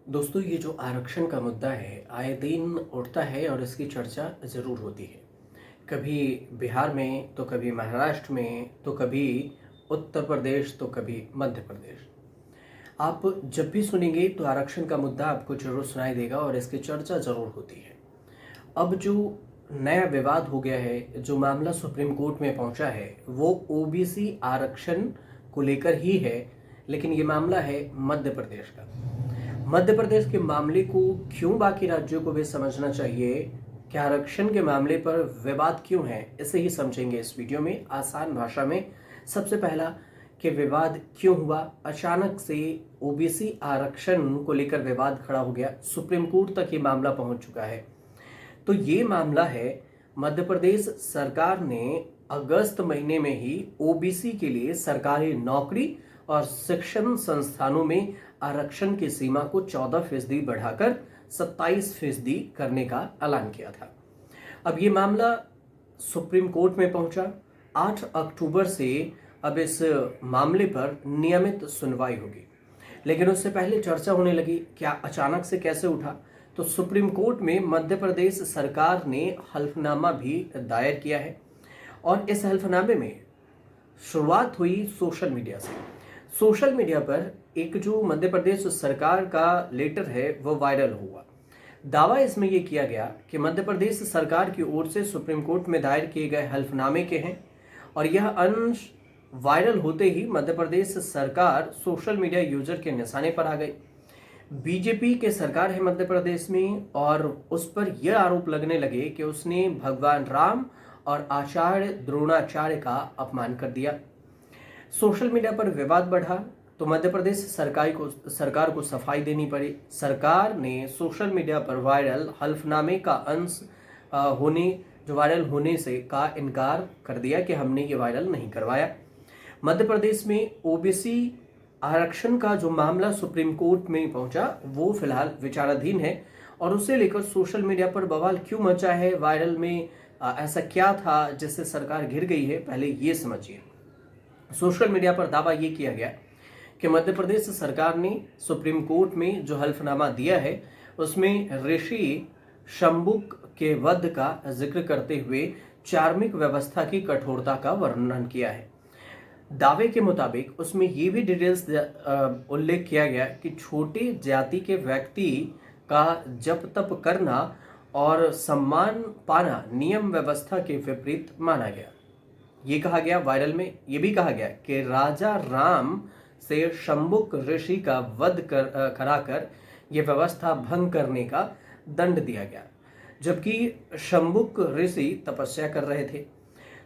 दोस्तों, ये जो आरक्षण का मुद्दा है आए दिन उठता है और इसकी चर्चा ज़रूर होती है। कभी बिहार में तो कभी महाराष्ट्र में तो कभी उत्तर प्रदेश तो कभी मध्य प्रदेश। आप जब भी सुनेंगे तो आरक्षण का मुद्दा आपको ज़रूर सुनाई देगा और इसकी चर्चा ज़रूर होती है। अब जो नया विवाद हो गया है, जो मामला सुप्रीम कोर्ट में पहुंचा है, वो ओबीसी आरक्षण को लेकर ही है। लेकिन ये मामला है मध्य प्रदेश का। मध्य प्रदेश के मामले को क्यों बाकी राज्यों को भी समझना चाहिए, कि आरक्षण के मामले पर विवाद क्यों है, इसे ही समझेंगे इस वीडियो में आसान भाषा में। सबसे पहला, कि विवाद क्यों हुआ, अचानक से ओबीसी आरक्षण को लेकर विवाद खड़ा हो गया, सुप्रीम कोर्ट तक ये मामला पहुंच चुका है। तो ये मामला है, मध्य प्रदेश सरकार ने अगस्त महीने में ही ओबीसी के लिए सरकारी नौकरी और शिक्षण संस्थानों में आरक्षण की सीमा को 14% बढ़ाकर 27% करने का ऐलान किया था। अब ये मामला सुप्रीम कोर्ट में पहुंचा। 8 अक्टूबर से अब इस मामले पर नियमित सुनवाई होगी। लेकिन उससे पहले चर्चा होने लगी, क्या अचानक से कैसे उठा। तो सुप्रीम कोर्ट में मध्य प्रदेश सरकार ने हल्फनामा भी दायर किया है और इस हल्फनामे में शुरुआत हुई सोशल मीडिया से। सोशल मीडिया पर एक जो मध्य प्रदेश सरकार का लेटर है वो वायरल हुआ। दावा इसमें यह किया गया कि मध्य प्रदेश सरकार की ओर से सुप्रीम कोर्ट में दायर किए गए हल्फनामे के हैं और यह अंश वायरल होते ही मध्य प्रदेश सरकार सोशल मीडिया यूजर के निशाने पर आ गई। बीजेपी के सरकार है मध्य प्रदेश में और उस पर यह आरोप लगने लगे कि उसने भगवान राम और आचार्य द्रोणाचार्य का अपमान कर दिया। सोशल मीडिया पर विवाद बढ़ा तो मध्य प्रदेश सरकार को सफाई देनी पड़ी। सरकार ने सोशल मीडिया पर वायरल हल्फनामे का अंश वायरल होने से का इनकार कर दिया कि हमने ये वायरल नहीं करवाया। मध्य प्रदेश में ओबीसी आरक्षण का जो मामला सुप्रीम कोर्ट में पहुंचा वो फिलहाल विचाराधीन है और उसे लेकर सोशल मीडिया पर बवाल क्यों मचा है, वायरल में ऐसा क्या था जिससे सरकार घिर गई है, पहले ये समझिए। सोशल मीडिया पर दावा ये किया गया कि मध्य प्रदेश सरकार ने सुप्रीम कोर्ट में जो हल्फनामा दिया है उसमें ऋषि शंबुक के वध का जिक्र करते हुए चार्मिक व्यवस्था की कठोरता का वर्णन किया है। दावे के मुताबिक उसमें ये भी डिटेल्स उल्लेख किया गया कि छोटे जाति के व्यक्ति का जप तप करना और सम्मान पाना नियम व्यवस्था के विपरीत माना गया। ये कहा गया वायरल में, ये भी कहा गया कि राजा राम से शंबुक ऋषि का वध कराकर यह व्यवस्था भंग करने का दंड दिया गया, जबकि शंबुक ऋषि तपस्या कर रहे थे।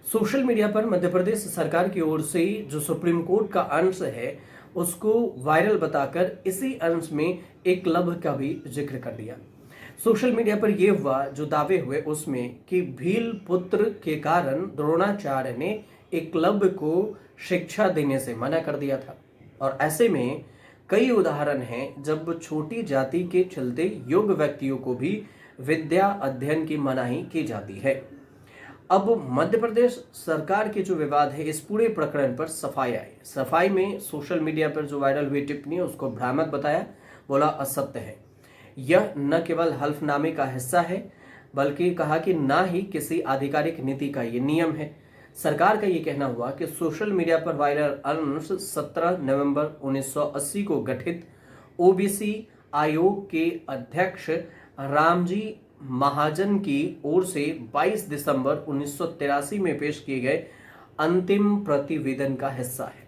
सोशल मीडिया पर मध्य प्रदेश सरकार की ओर से जो सुप्रीम कोर्ट का अंश है उसको वायरल बताकर इसी अंश में एकलव्य का भी जिक्र कर दिया। सोशल मीडिया पर यह हुआ जो दावे हुए उसमें कि भील पुत्र के कारण द्रोणाचार्य ने एकलव्य को शिक्षा देने से मना कर दिया था और ऐसे में कई उदाहरण हैं जब छोटी जाति के चलते योग्य व्यक्तियों को भी विद्या अध्ययन की मनाही की जाती है। अब मध्य प्रदेश सरकार के जो विवाद है इस पूरे प्रकरण पर सफाई आई। सफाई में सोशल मीडिया पर जो वायरल हुई टिप्पणी उसको भ्रामक बताया, बोला असत्य है। यह न केवल हल्फनामे का हिस्सा है बल्कि कहा कि ना ही किसी आधिकारिक नीति का ये नियम है। सरकार का ये कहना हुआ कि सोशल मीडिया पर वायरल अंश 17 नवंबर 1980 को गठित ओबीसी आयोग के अध्यक्ष रामजी महाजन की ओर से 22 दिसंबर 1983 में पेश किए गए अंतिम प्रतिवेदन का हिस्सा है।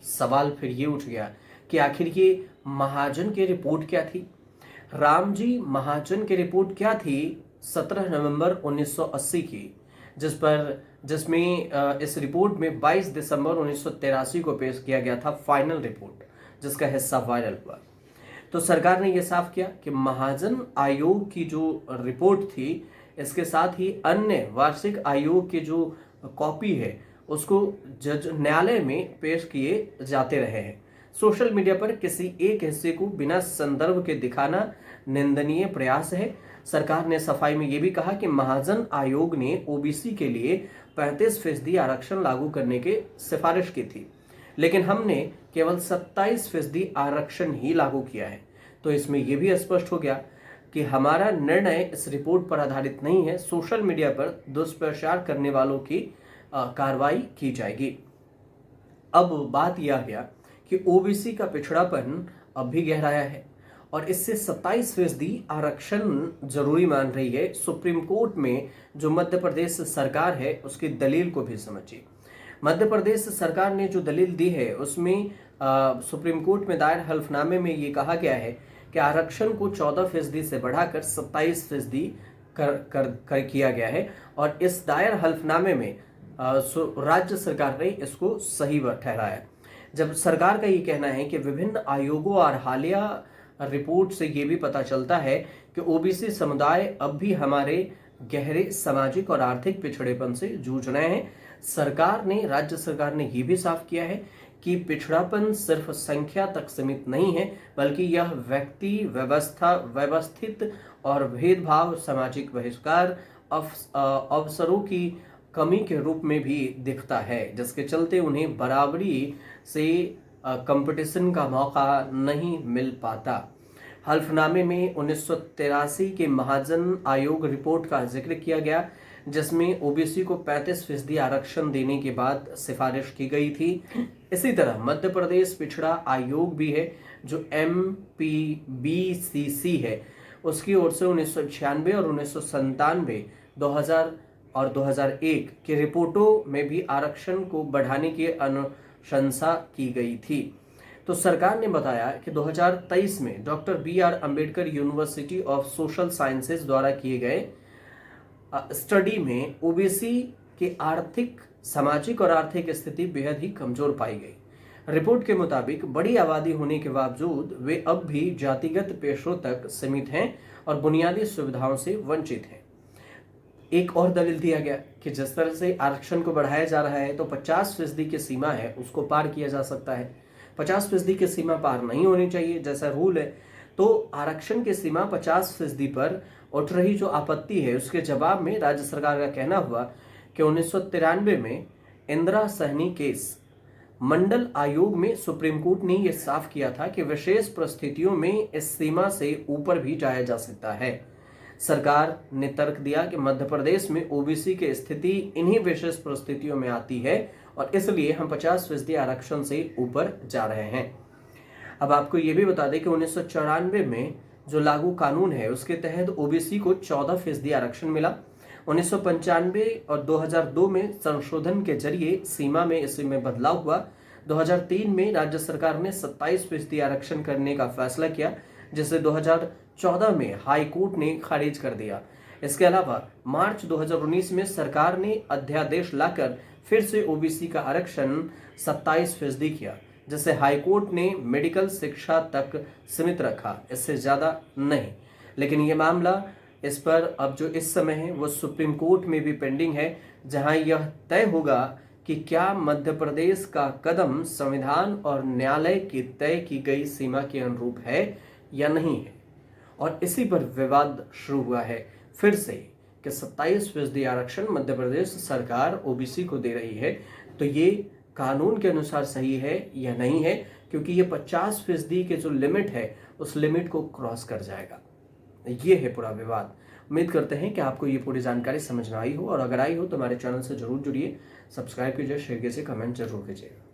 सवाल फिर ये उठ गया कि आखिर ये महाजन की रिपोर्ट क्या थी, रामजी महाजन की रिपोर्ट क्या थी 17 नवंबर 1980 की, जिसमें इस रिपोर्ट में 22 दिसंबर 1983 को पेश किया गया था फाइनल रिपोर्ट, जिसका हिस्सा वायरल हुआ। तो सरकार ने यह साफ किया कि महाजन आयोग की जो रिपोर्ट थी इसके साथ ही अन्य वार्षिक आयोग के जो कॉपी है उसको जज न्यायालय में पेश किए जाते रहे हैं। सोशल मीडिया पर किसी एक हिस्से को बिना संदर्भ के दिखाना निंदनीय प्रयास है। सरकार ने सफाई में यह भी कहा कि महाजन आयोग ने ओबीसी के लिए 35% आरक्षण लागू करने की सिफारिश की थी, लेकिन हमने केवल 27% आरक्षण ही लागू किया है, तो इसमें यह भी स्पष्ट हो गया कि हमारा निर्णय इस रिपोर्ट पर आधारित नहीं है, सोशल मीडिया पर दुष्प्रचार करने वालों की कार्रवाई की जाएगी। अब बात यह आ गया कि ओबीसी का पिछड़ापन अब भी गहराया है और इससे 27% आरक्षण जरूरी मान रही है। सुप्रीम कोर्ट में जो मध्य प्रदेश सरकार है उसकी दलील को भी समझिए। मध्य प्रदेश सरकार ने जो दलील दी है उसमें सुप्रीम कोर्ट में दायर हल्फनामे में ये कहा गया है कि आरक्षण को 14% से बढ़ाकर 27% कर किया गया है और इस दायर हल्फनामे में राज्य सरकार ने इसको सही ठहराया। जब सरकार का ये कहना है कि विभिन्न आयोगों और हालिया रिपोर्ट से ये भी पता चलता है कि ओबीसी समुदाय अब भी हमारे गहरे सामाजिक और आर्थिक पिछड़ेपन से जूझ रहे हैं। राज्य सरकार ने ये भी साफ किया है कि पिछड़ापन सिर्फ संख्या तक सीमित नहीं है, बल्कि यह व्यवस्थित और भेदभाव, सामाजिक बहिष्कार, अवसरों की कमी के रूप में भी दिखता है, जिसके चलते उन्हें बराबरी से कंपटीशन का मौका नहीं मिल पाता। हल्फनामे में 1983 के महाजन आयोग रिपोर्ट का जिक्र किया गया, जिसमें ओबीसी को 35% आरक्षण देने के बाद सिफारिश की गई थी। इसी तरह मध्य प्रदेश पिछड़ा आयोग भी है जो MPBCC है, उसकी ओर से 1996 और 1997, 2000 और 2001 की रिपोर्टों में भी आरक्षण को बढ़ाने की अनुशंसा की गई थी। तो सरकार ने बताया कि 2023 में doctor BR Ambedkar university of social sciences द्वारा किए गए स्टडी में ओबीसी की आर्थिक, सामाजिक और आर्थिक स्थिति बेहद ही कमजोर पाई गई। रिपोर्ट के मुताबिक बड़ी आबादी होने के बावजूद वे अब भी जातिगत पेशों तक सीमित हैं और बुनियादी सुविधाओं से वंचित हैं। एक और दलील दिया गया कि जिस तरह से आरक्षण को बढ़ाया जा रहा है तो 50% की सीमा है उसको पार किया जा सकता है। 50% की सीमा पार नहीं होनी चाहिए जैसा रूल है। तो आरक्षण की सीमा 50% पर उठ रही जो आपत्ति है उसके जवाब में राज्य सरकार का कहना हुआ कि 1993 में इंदिरा सहनी केस मंडल आयोग में सुप्रीम कोर्ट ने यह साफ किया था कि विशेष परिस्थितियों में इस सीमा से ऊपर भी जाया जा सकता है। सरकार ने तर्क दिया कि मध्य प्रदेश में ओबीसी की स्थिति इन्हीं विशेष परिस्थितियों में आती है और इसलिए हम 50% आरक्षण से ऊपर जा रहे हैं। अब आपको यह भी बता दें कि 1994 में जो लागू कानून है उसके तहत ओबीसी को 14% आरक्षण मिला। 1995 और 2002 में संशोधन के जरिए सीमा में इसमें बदलाव हुआ। 2003 में राज्य सरकार ने 27% आरक्षण करने का फैसला किया, जिसे 2014 में हाई कोर्ट ने खारिज कर दिया। इसके अलावा मार्च 2019 में सरकार ने अध्यादेश लाकर फिर से ओबीसी का आरक्षण 27% किया, जिसे हाई कोर्ट ने मेडिकल शिक्षा तक सीमित रखा, इससे ज्यादा नहीं। लेकिन यह मामला इस पर अब जो इस समय है वो सुप्रीम कोर्ट में भी पेंडिंग है, जहां यह तय होगा कि क्या मध्य प्रदेश का कदम संविधान और न्यायालय की तय की गई सीमा के अनुरूप है या नहीं है। और इसी पर विवाद शुरू हुआ है फिर से कि 27% आरक्षण मध्य प्रदेश सरकार ओबीसी को दे रही है, तो ये कानून के अनुसार सही है या नहीं है, क्योंकि ये 50% के जो लिमिट है उस लिमिट को क्रॉस कर जाएगा। ये है पूरा विवाद। उम्मीद करते हैं कि आपको ये पूरी जानकारी समझ में आई हो, और अगर आई हो तो हमारे चैनल से जरूर जुड़िए, सब्सक्राइब कीजिए, शेयर कीजिए, कमेंट जरूर कीजिएगा।